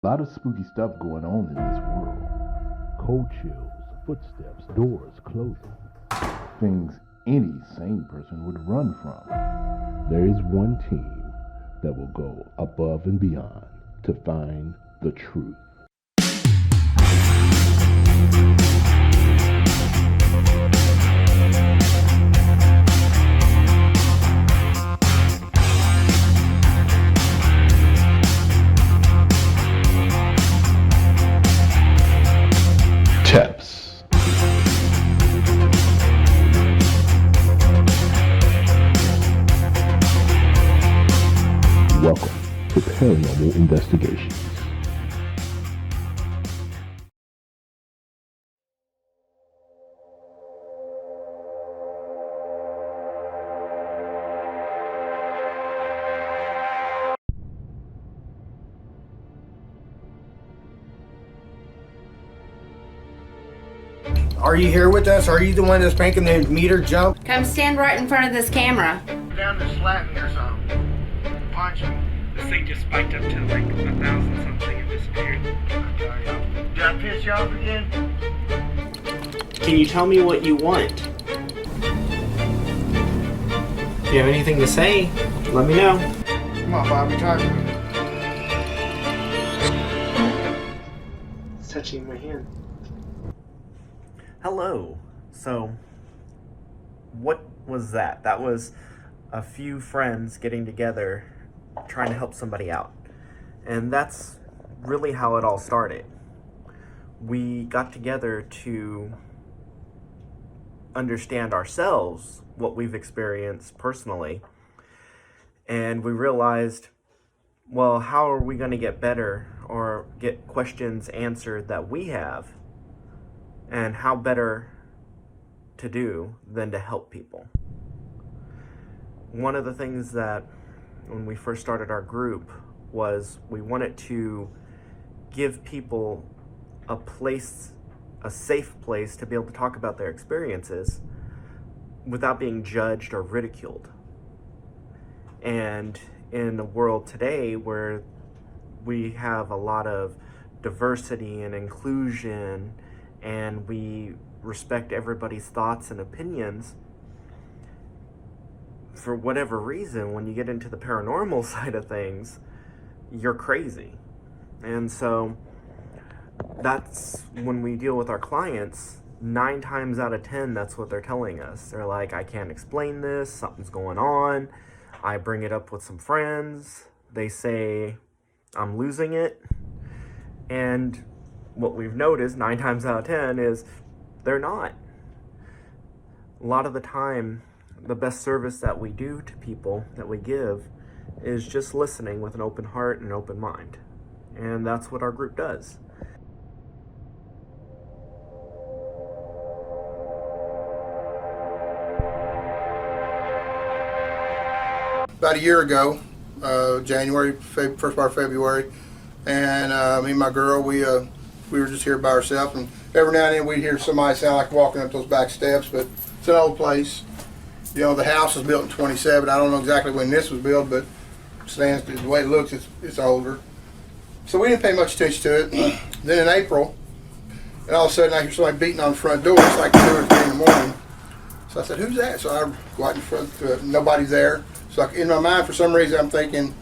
A lot of spooky stuff going on in this world. Cold chills, footsteps, doors closing. Things any sane person would run from. There is one team that will go above and beyond to find the truth. TEPS. Welcome to Paranormal Investigations. Are you here with us? Are you the one that's making the meter jump? Come stand right in front of this camera. Down to slap me or something. Punch me. This thing just spiked up to like 1,000 something and disappeared. Did I piss you off again? Can you tell me what you want? If you have anything to say, let me know. Come on, Bobby, talk to me. It's touching my hand. Hello. So, what was that? That was a few friends getting together, trying to help somebody out. And that's really how it all started. We got together to understand ourselves, what we've experienced personally. And we realized, well, how are we going to get better or get questions answered that we have? And how better to do than to help people? One of the things that when we first started our group was we wanted to give people a place, a safe place to be able to talk about their experiences without being judged or ridiculed. And in a world today where we have a lot of diversity and inclusion and we respect everybody's thoughts and opinions, for whatever reason, when you get into the paranormal side of things, you're crazy. And so that's when we deal with our clients, 9 times out of 10, that's what they're telling us. They're like, I can't explain this, something's going on. I bring it up with some friends. They say, I'm losing it. And what we've noticed 9 times out of 10 is they're not. A lot of the time, the best service that we do to people, that we give, is just listening with an open heart and an open mind. And that's what our group does. About a year ago, January, first part of February, and me and my girl, we were just here by ourselves, and every now and then we'd hear somebody sound like walking up those back steps, but it's an old place. You know, the house was built in 27. I don't know exactly when this was built, but the way it looks, it's older. So we didn't pay much attention to it. Then in April, and all of a sudden I hear somebody beating on the front door. It's like 2 or 3 in the morning. So I said, who's that? So I go out in front, nobody's there. So in my mind, for some reason, I'm thinking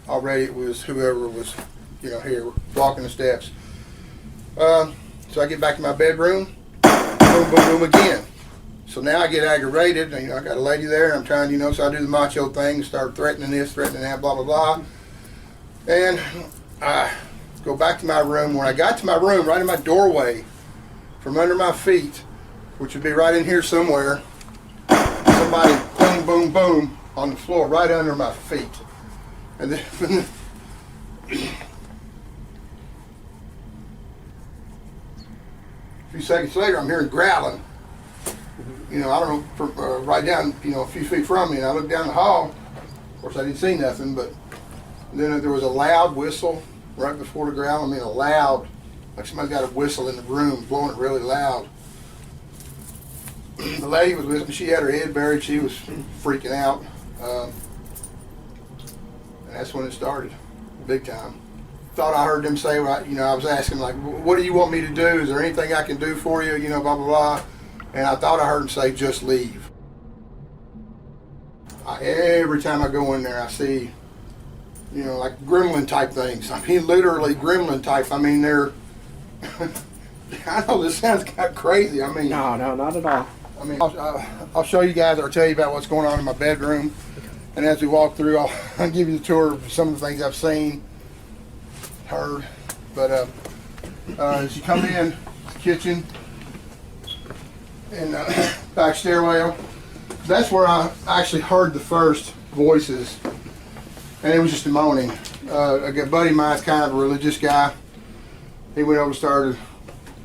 already it was whoever was, here walking the steps. So I get back to my bedroom, boom, boom, boom again. So now I get aggravated, and I got a lady there, and I'm trying, so I do the macho thing, start threatening this, threatening that, blah, blah, blah. And I go back to my room. When I got to my room, right in my doorway, from under my feet, which would be right in here somewhere, somebody boom, boom, boom on the floor right under my feet. And then a few seconds later, I'm hearing growling. I don't know, right down, a few feet from me. And I looked down the hall. Of course, I didn't see nothing, but then there was a loud whistle right before the growl. I mean, a loud, like somebody's got a whistle in the room, blowing it really loud. The lady was with me. She had her head buried. She was freaking out. And that's when it started, big time. thought I heard them say, well, you know, I was asking like, what do you want me to do? Is there anything I can do for you? You know, blah, blah, blah. And I thought I heard them say, just leave. Every time I go in there, I see, you know, like gremlin type things. I mean, literally gremlin type. I mean, they're, I know this sounds kind of crazy. I mean, No, not at all. I mean, I'll show you guys or tell you about what's going on in my bedroom. And as we walk through, I'll give you the tour of some of the things I've seen, heard. But as you come in, the kitchen and back stairwell, that's where I actually heard the first voices. And it was just a moaning. A good buddy of mine's kind of a religious guy. He went over and started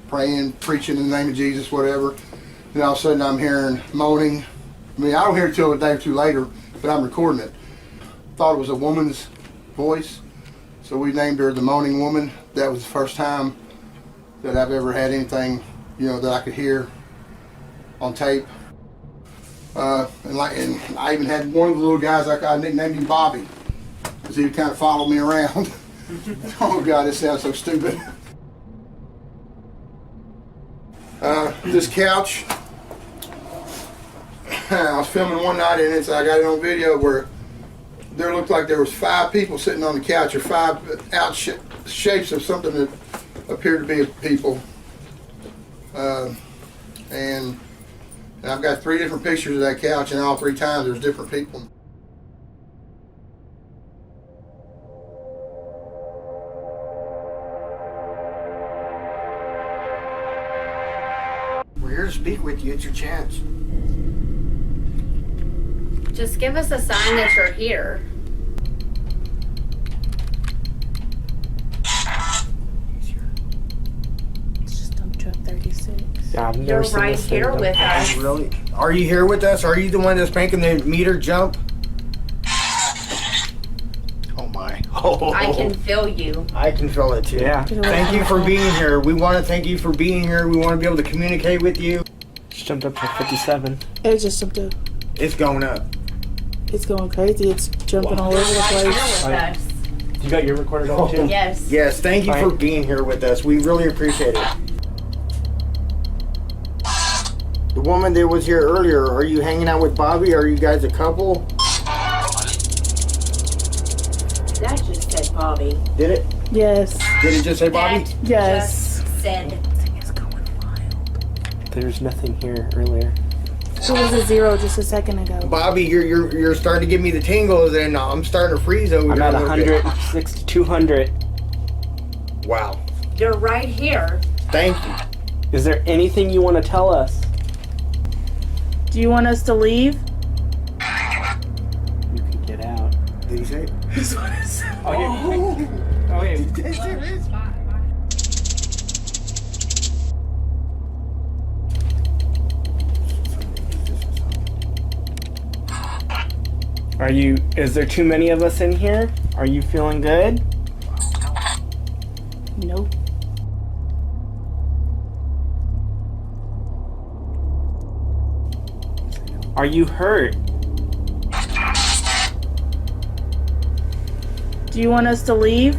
praying, preaching in the name of Jesus, whatever. And all of a sudden I'm hearing moaning. I mean, I don't hear it till a day or two later, but I'm recording it. Thought it was a woman's voice, so we named her the Moaning Woman. That was the first time that I've ever had anything, you know, that I could hear on tape. And I even had one of the little guys, I nicknamed him Bobby, because he would kind of follow me around. Oh God, this sounds so stupid. This couch, I was filming one night in it, so I got it on video where there looked like there was 5 people sitting on the couch, or 5 shapes of something that appeared to be people. And I've got 3 different pictures of that couch, and all 3 times there's different people. We're here to speak with you. It's your chance. Just give us a sign that you're here. It's just dump truck 36. Yeah, I've never You're seen right this thing here done. with us. Really? Are you here with us? Are you the one that's making the meter jump? Oh my. Oh. I can feel you. I can feel it too. Yeah. Thank you for being here. We want to thank you for being here. We want to be able to communicate with you. Just jumped up to 57. It just jumped up. It's going up. It's going crazy. It's jumping all over the Right here place. with us. You got your recorder on too? Yes. Yes, thank you for being here with us. We really appreciate it. The woman that was here earlier, are you hanging out with Bobby? Are you guys a couple? That just said Bobby. Did it? Yes. Did it just say Bobby? That Yes. just said. It's going wild. There's nothing here earlier. It was a 0 just a second ago. Bobby, you're starting to give me the tingles, and I'm starting to freeze over I'm here. at a little bit. 106 to 200. Wow. You're right here. Thank you. Is there anything you want to tell us? Do you want us to leave? You can get out. Did he say it? Okay. Is there too many of us in here? Are you feeling good? Nope. Are you hurt? Do you want us to leave?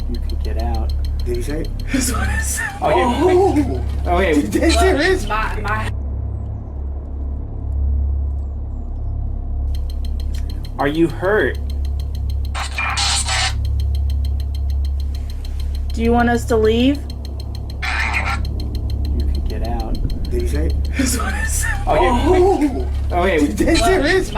You can get out. Did he say it? Okay. Serious? Are you hurt? Do you want us to leave? You can get out. Did he say it? Okay. Serious?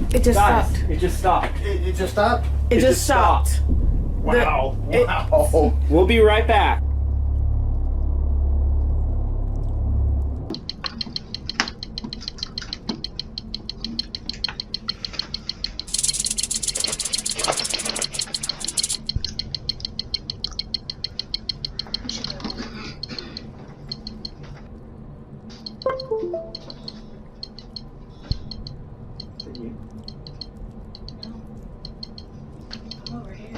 It just Guys, stopped. it just stopped. It just stopped? It just stopped. Wow. Wow. We'll be right back. Is it you? I'm over here.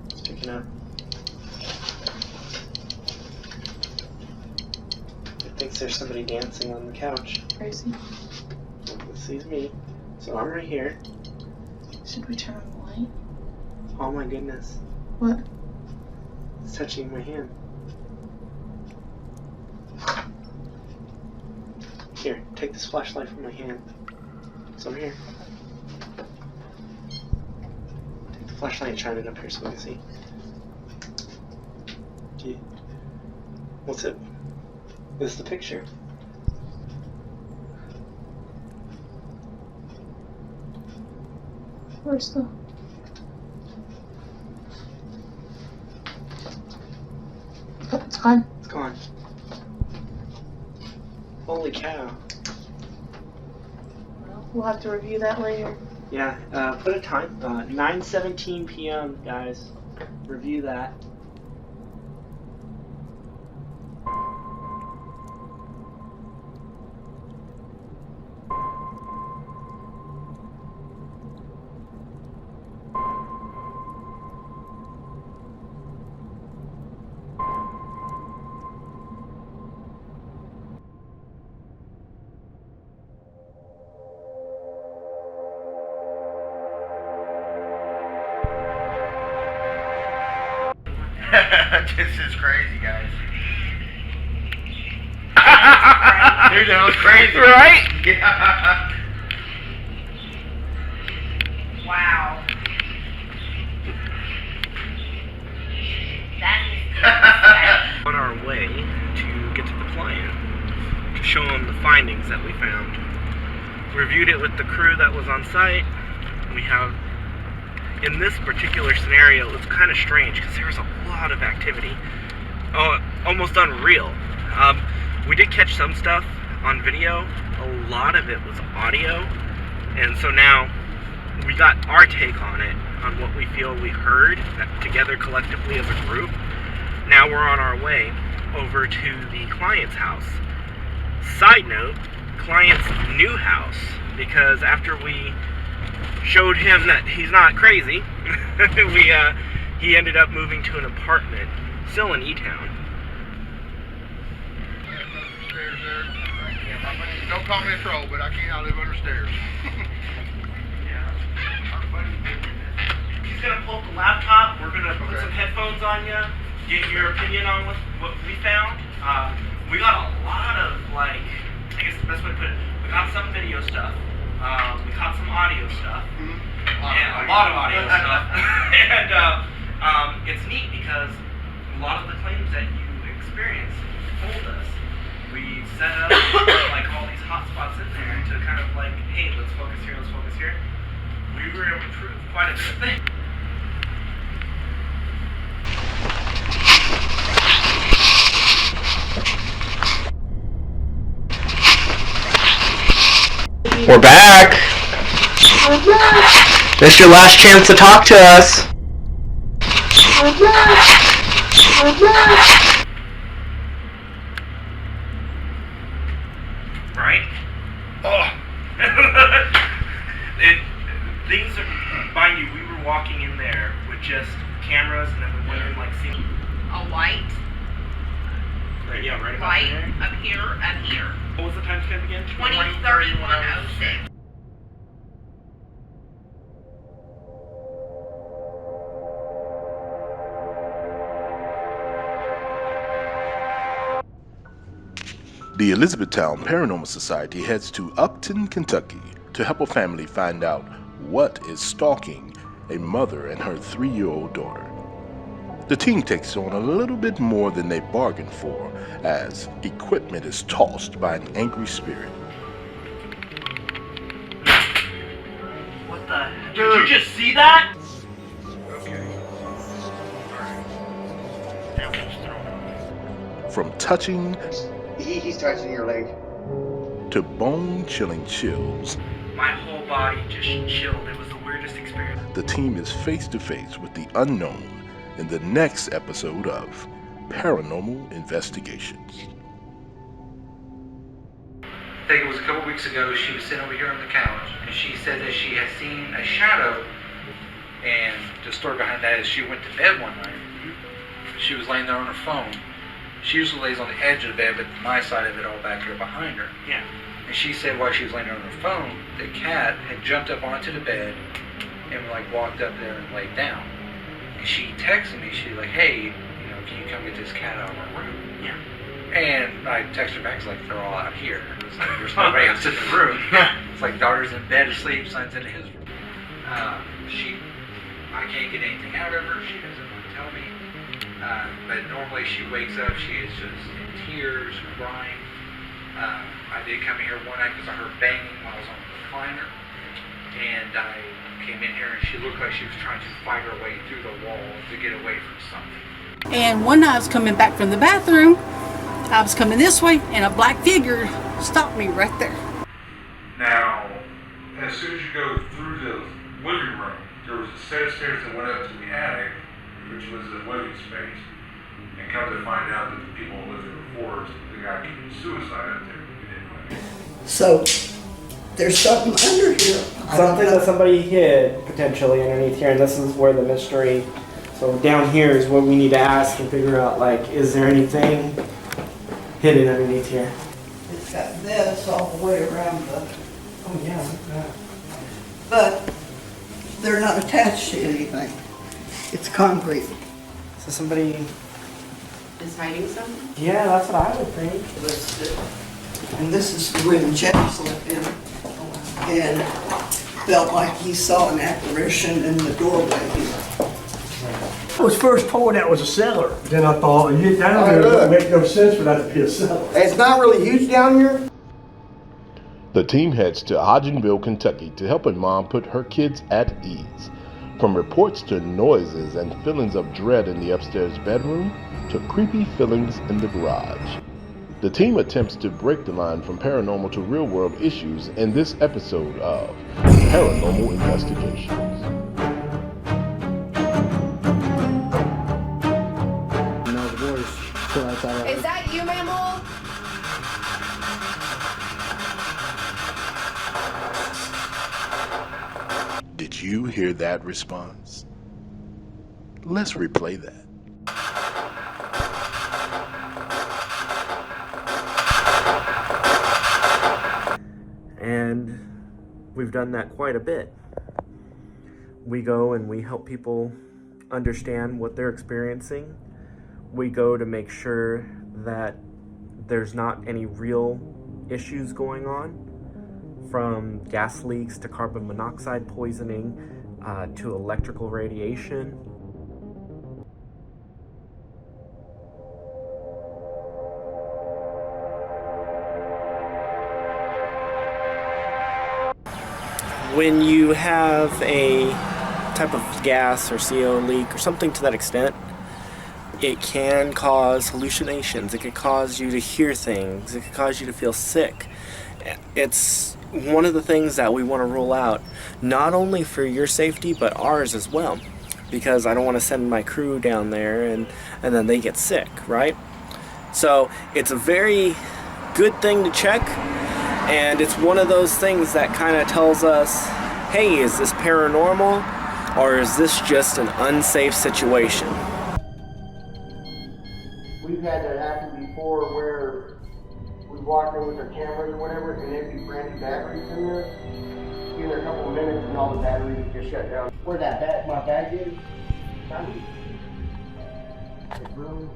It's picking up. It thinks there's somebody dancing on the couch. Crazy. It sees me. So I'm right here. Should we turn on the light? Oh my goodness. What? It's touching my hand. Here, take this flashlight from my hand. So I'm here. Take the flashlight and shine it up here so we can see. What's it? This is the picture. Where's the... It's gone. It's gone. Holy cow. Well, we'll have to review that later. Yeah, put a time. 9:17 p.m. guys. Review that. This is crazy, guys. Dude, that was crazy. Right? Yeah. Wow. That is On our way to get to the client to show them the findings that we found. Reviewed it with the crew that was on site. We have, in this particular scenario, it was kind of strange because there was a lot of activity. Oh, almost unreal. We did catch some stuff on video. A lot of it was audio. And so now we got our take on it, on what we feel we heard together collectively as a group. Now we're on our way over to the client's house. Side note, client's new house, because after we showed him that he's not crazy, he ended up moving to an apartment, still in E-Town. Don't call me a troll, but I can't live under stairs. He's gonna pull up the laptop. We're gonna put some headphones on you, get your opinion on what we found. We got a lot of, like, I guess the best way to put it, we got some video stuff. We caught some audio stuff. A lot of audio stuff. And it's neat because a lot of the claims that you experienced told us. We set up like all these hotspots in there to kind of like, hey, let's focus here, let's focus here. We were able to prove quite a bit of things. We're back. This is your last chance to talk to us. Right? Oh. Things are, mind you, we were walking in there with just cameras, and then we went in like seeing. a white, Right, yeah, right about white, there. up here. What was the timestamp again? 203106. The Elizabethtown Paranormal Society heads to Upton, Kentucky to help a family find out what is stalking a mother and her 3-year-old daughter. The team takes on a little bit more than they bargained for as equipment is tossed by an angry spirit. What the? Did you just see that? Okay. Alright. That one's thrown From touching He's touching your leg. to bone-chilling chills, My whole body just chilled. It was the weirdest experience. the team is face to face with the unknown in the next episode of Paranormal Investigations. I think it was a couple weeks ago, she was sitting over here on the couch, and she said that she had seen a shadow, and the story behind that is she went to bed one night. She was laying there on her phone. She usually lays on the edge of the bed, but my side of it all back here behind her. Yeah. And she said while she was laying there on her phone, the cat had jumped up onto the bed and like walked up there and laid down. And she texted me, she's like, hey, can you come get this cat out of our room? Yeah. And I texted her back, it's like, they're all out here. It's like, there's nobody else in the room. It's like, daughter's in bed asleep, son's in his room. I can't get anything out of her. She doesn't want to tell me. But normally she wakes up, she is just in tears, crying. I did come in here one night because I heard banging while I was on the recliner. And I came in here and she looked like she was trying to fight her way through the wall to get away from something. And one night I was coming back from the bathroom. I was coming this way, and a black figure stopped me right there. Now, as soon as you go through the living room, there was a set of stairs that went up to the attic, which was the living space. And come to find out that the people who lived there before, the guy committed suicide up there. So there's something under here. Something that somebody hid potentially underneath here, and this is where the mystery. So down here is what we need to ask and figure out, like, is there anything hidden underneath here? It's got this all the way around the, Oh yeah. but they're not attached to anything. It's concrete. So somebody. Is hiding something? Yeah, that's what I would think. And this is the room Jeff slept in. And felt like he saw an apparition in the doorway here. I was first told that was a cellar. Then I thought, that Oh, don't look. make no sense for that to be a cellar. It's not really huge down here. The team heads to Hodgenville, Kentucky to help a mom put her kids at ease. From reports to noises and feelings of dread in the upstairs bedroom to creepy feelings in the garage. The team attempts to break the line from paranormal to real-world issues in this episode of Paranormal Investigations. Is that you, Mammal? Did you hear that response? Let's replay that. And we've done that quite a bit. We go and we help people understand what they're experiencing. We go to make sure that there's not any real issues going on, from gas leaks to carbon monoxide poisoning to electrical radiation. When you have a type of gas or CO leak or something to that extent, it can cause hallucinations. It could cause you to hear things. It could cause you to feel sick. It's one of the things that we want to rule out, not only for your safety, but ours as well. Because I don't want to send my crew down there and then they get sick, right? So it's a very good thing to check. And it's one of those things that kind of tells us, hey, is this paranormal or is this just an unsafe situation? We've had that happen before where we walked in with our cameras or whatever and there'd be brand new batteries in there. Be there a couple of minutes and all the batteries just shut down. Where that my bag is? The room.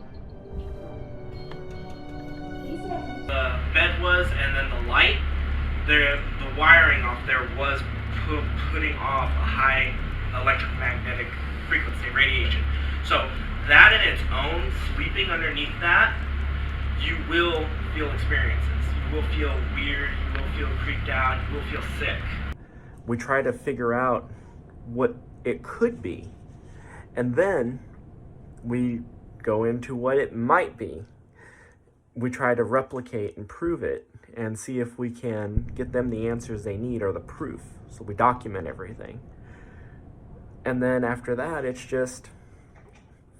The bed was, and then the light, the wiring off there was putting off a high electromagnetic frequency radiation. So that in its own, sleeping underneath that, you will feel experiences. You will feel weird, you will feel creeped out, you will feel sick. We try to figure out what it could be, and then we go into what it might be. we try to replicate and prove it and see if we can get them the answers they need or the proof. So we document everything. And then after that, it's just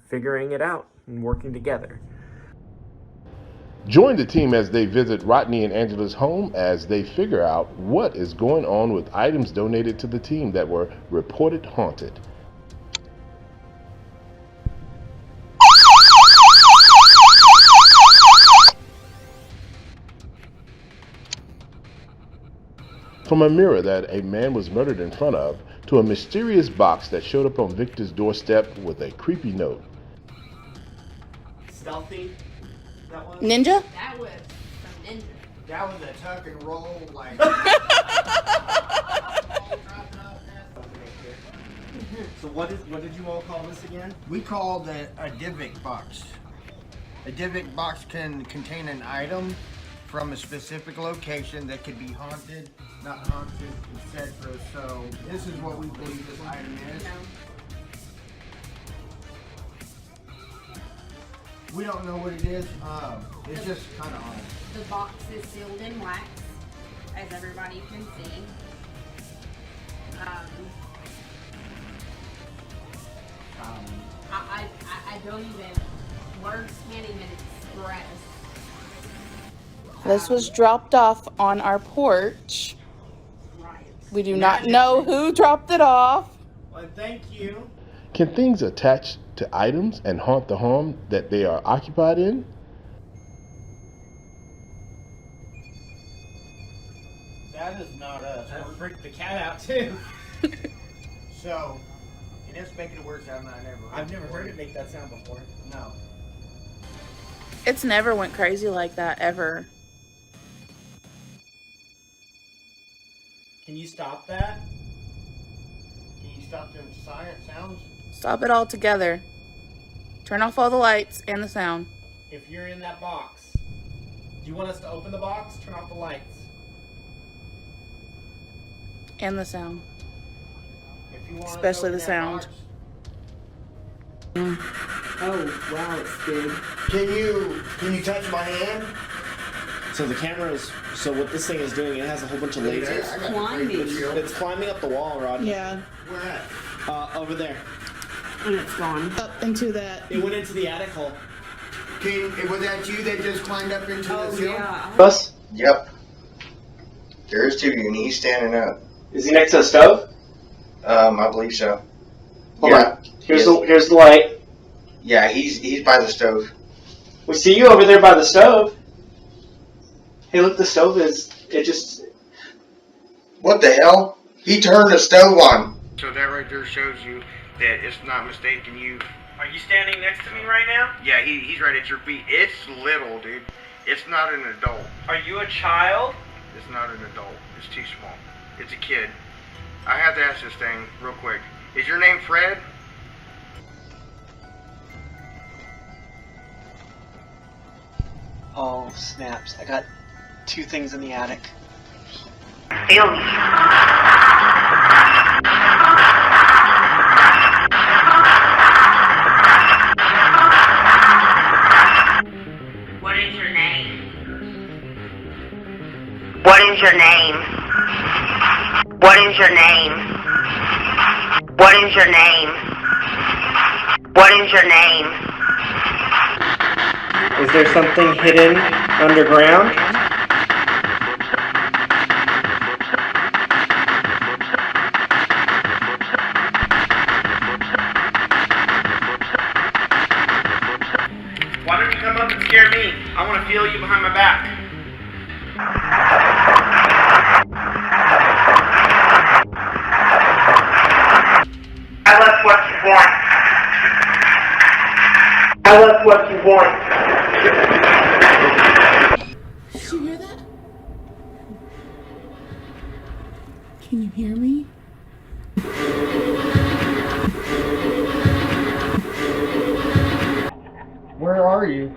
figuring it out and working together. Join the team as they visit Rodney and Angela's home as they figure out what is going on with items donated to the team that were reported haunted. From a mirror that a man was murdered in front of, to a mysterious box that showed up on Victor's doorstep with a creepy note. Stealthy? That was? Ninja? That was some ninja. That was a tuck and roll, like. So what did you all call this again? We called it a Divic box. A Divic box can contain an item from a specific location that could be haunted, not haunted, etc. So this is what we believe this item is. We don't know what it is. It's just kind of odd. The box is sealed in wax, as everybody can see. I don't even, words can't even express. This was dropped off on our porch. Right. We do not know who dropped it off. Well, thank you. Can things attach to items and haunt the home that they are occupied in? That is not us. That freaked the cat out too. So, and it's making it worse. I've never heard it make that sound before. No. It's never went crazy like that, ever. Can you stop that? Can you stop them sounds? Stop it all together. Turn off all the lights and the sound. If you're in that box, do you want us to open the box? Turn off the lights. And the sound. If you want Especially the sound. Oh, wow, it's big. Can you touch my hand? So the camera is, so what this thing is doing, it has a whole bunch of lasers. It's climbing up the wall, Rod. Yeah. Where at? Over there. And it's gone. Up into that. It went into the attic hole. Was that you that just climbed up into the ceiling? Yeah. Bus? Yep. There is two, and he's standing up. Is he next to the stove? I believe so. Hold on. Here's the light. Yeah, he's by the stove. We see you over there by the stove. Hey, look, the stove just... What the hell? He turned the stove on. So that right there shows you that it's not mistaken you. Are you standing next to me right now? Yeah, he's right at your feet. It's little, dude. It's not an adult. Are you a child? It's not an adult. It's too small. It's a kid. I have to ask this thing real quick. Is your name Fred? Oh, snaps. I got two things in the attic. What is your name? What is your name? What is your name? What is your name? What is your name? Is there something hidden underground? Why don't you come up and scare me? I want to feel you behind my back. I left what you want. I left what you want. Did you hear that? Can you hear me? Where are you?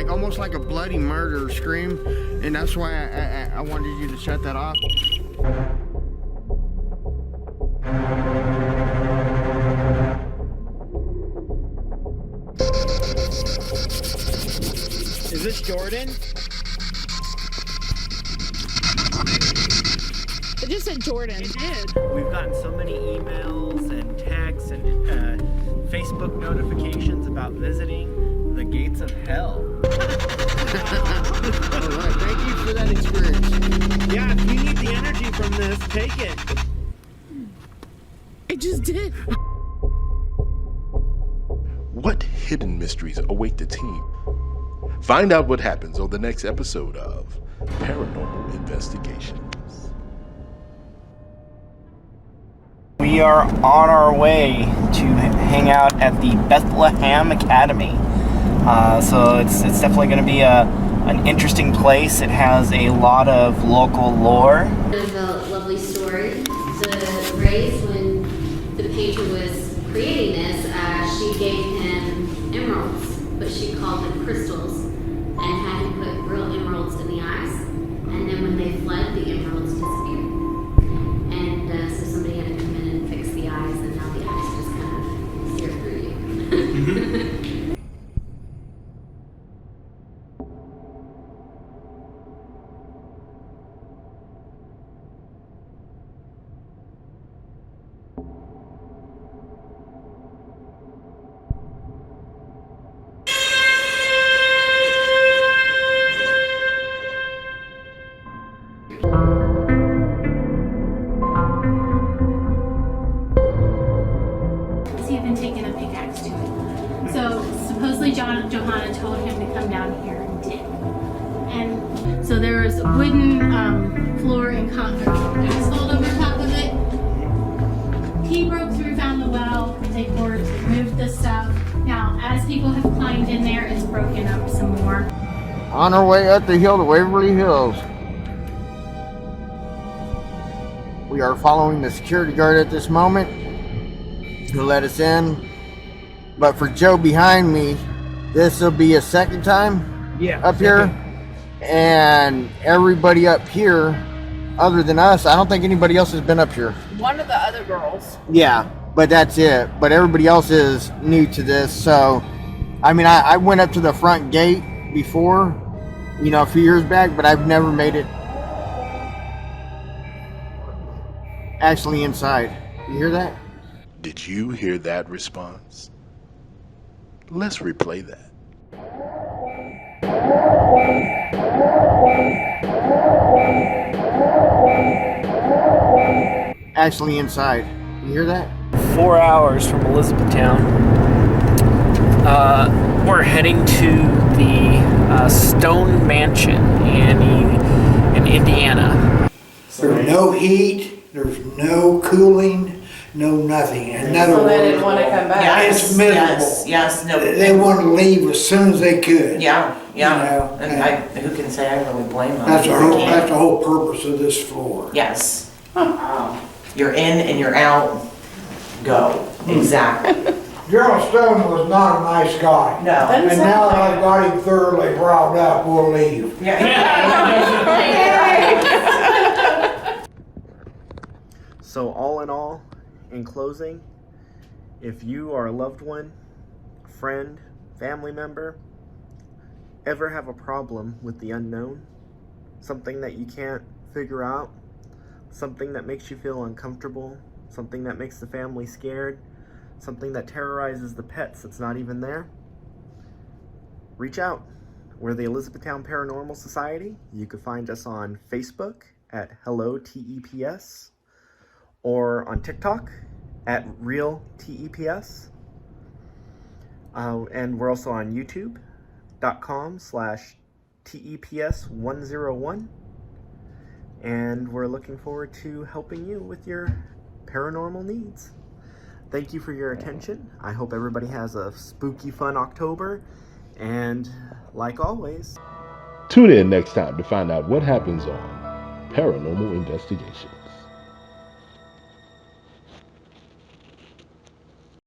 like almost like a bloody murder scream, and that's why I wanted you to shut that off. Is this Jordan? It just said Jordan. It did. We've gotten so many emails and texts and Facebook notifications about visiting the gates of hell. All right, thank you for that experience. Yeah, if you need the energy from this, take it. It just did. What hidden mysteries await the team? Find out what happens on the next episode of Paranormal Investigations. We are on our way to hang out at the Bethlehem Academy. So it's definitely going to be an interesting place. It has a lot of local lore. There's a lovely story. The raise, when the painter was creating this, she gave him emeralds, but she called them crystals, and had him put real emeralds in the eyes. And then when they fled, the emeralds disappeared. And so somebody had to come in and fix the eyes, and now the eyes just kind of sear through you. He's even taken a pickaxe to it. So supposedly Johanna told him to come down here and dig. And so there was wooden floor and asphalt over top of it. He broke through, found the well, they poured, removed the stuff. Now, as people have climbed in there, it's broken up some more. On our way up the hill to Waverly Hills. We are following the security guard at this moment who let us in. But for Joe behind me, this will be a second time up here. And everybody up here, other than us, I don't think anybody else has been up here. One of the other girls. Yeah, but that's it. But everybody else is new to this. So, I mean, I went up to the front gate before, a few years back, but I've never made it actually inside. You hear that? Did you hear that response? Let's replay that. Actually inside. You hear that? 4 hours from Elizabethtown. We're heading to the Stone Mansion in Indiana. There's no heat, there's no cooling, no nothing. In other So they words, didn't want to come back. it's miserable. Yes, no. They wanted to leave as soon as they could. Yeah. You know, And who can say I really blame them? That's They the whole purpose of this floor. Yes. You're in and you're out. Go. Exactly. Gerald Stone was not a nice guy. No. And now that I've got him thoroughly riled up, we'll leave. So all in all, in closing, if you or a loved one, friend, family member, ever have a problem with the unknown, something that you can't figure out, something that makes you feel uncomfortable, something that makes the family scared, something that terrorizes the pets that's not even there, reach out. We're the Elizabethtown Paranormal Society. You can find us on Facebook at Hello TEPS or on TikTok at Real TEPS. And we're also on youtube.com/TEPS101. And we're looking forward to helping you with your paranormal needs. Thank you for your attention. I hope everybody has a spooky, fun October. And like always, Tune in next time to find out what happens on Paranormal Investigations.